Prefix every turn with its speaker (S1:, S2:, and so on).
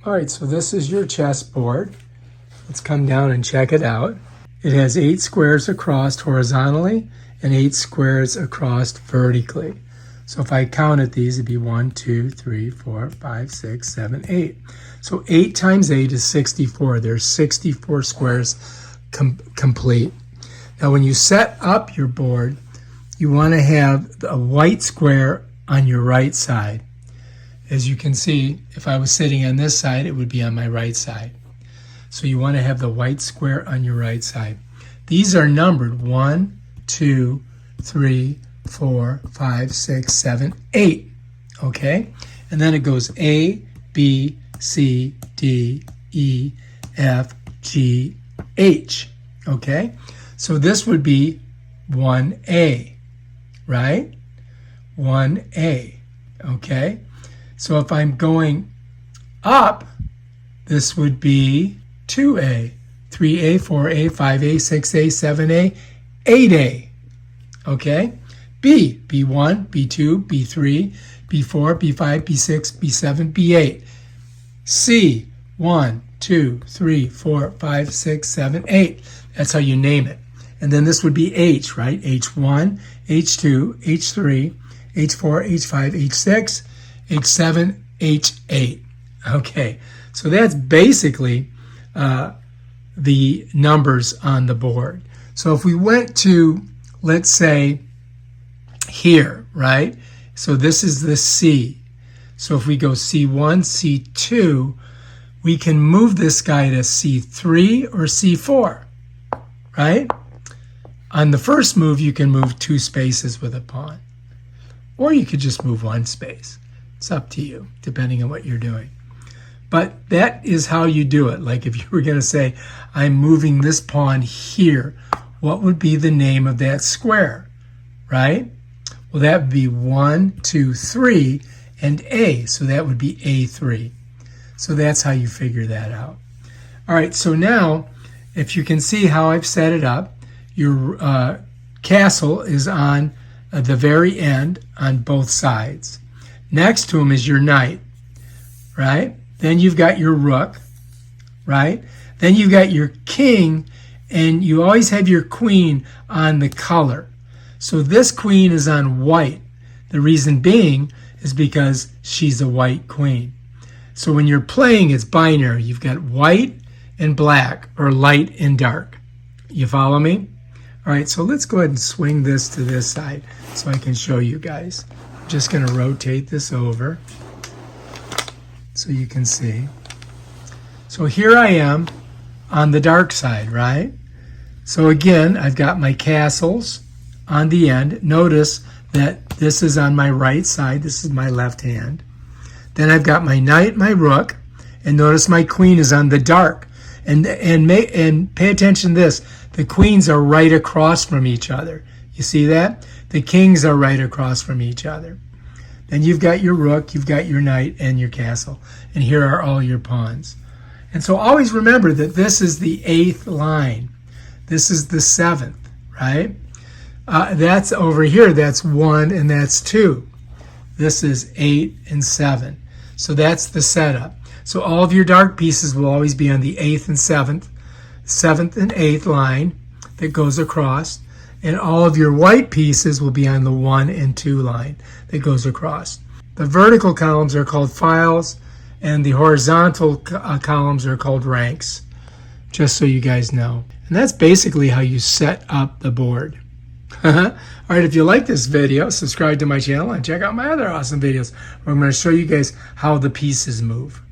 S1: All right, so this is your chessboard. Let's come down and check it out. It has 8 squares across horizontally and 8 squares across vertically. So if I counted these, it'd be 1, 2, 3, 4, 5, 6, 7, 8. So 8 times 8 is 64. There's 64 squares complete. Now when you set up your board, you want to have a white square on your right side. As you can see, if I was sitting on this side, it would be on my right side. So you want to have the white square on your right side. These are numbered 1, 2, 3, 4, 5, 6, 7, 8. Okay? And then it goes A, B, C, D, E, F, G, H. Okay? So this would be 1A, right? 1A. Okay? So if I'm going up, this would be 2A, 3A, 4A, 5A, 6A, 7A, 8A. Okay? B, B1, B2, B3, B4, B5, B6, B7, B8. C, 1, 2, 3, 4, 5, 6, 7, 8. That's how you name it. And then this would be H, right? H1, H2, H3, H4, H5, H6, H7, H8. Okay, so that's basically the numbers on the board. So if we went to, let's say, here, right? So this is the C. So if we go C1, C2, we can move this guy to C3 or C4, right? On the first move, you can move 2 spaces with a pawn. Or you could just move 1 space. It's up to you, depending on what you're doing. But that is how you do it. Like if you were going to say, I'm moving this pawn here, what would be the name of that square, right? Well, that would be 1, 2, 3, and A. So that would be A3. So that's how you figure that out. All right, so now, if you can see how I've set it up, your castle is on the very end on both sides. Next to him is your knight, right? Then you've got your rook, right? Then you've got your king, and you always have your queen on the color. So this queen is on white. The reason being is because she's a white queen. So when you're playing, it's binary. You've got white and black, or light and dark. You follow me? All right, so let's go ahead and swing this to this side so I can show you guys. I'm just going to rotate this over so you can see. So here I am on the dark side, right? So again, I've got my castles on the end. Notice that this is on my right side. This is my left hand. Then I've got my knight, my rook, and notice my queen is on the dark. And pay attention to this. The queens are right across from each other. You see that? The kings are right across from each other. Then you've got your rook, you've got your knight, and your castle. And here are all your pawns. And so always remember that this is the 8th line. This is the 7th, right? That's over here, that's 1 and that's 2. This is 8 and 7. So that's the setup. So all of your dark pieces will always be on the 8th and 7th and 8th line that goes across. And all of your white pieces will be on the 1 and 2 line that goes across. The vertical columns are called files, and the horizontal columns are called ranks, just so you guys know. And that's basically how you set up the board. All right, if you like this video, subscribe to my channel and check out my other awesome videos where I'm going to show you guys how the pieces move.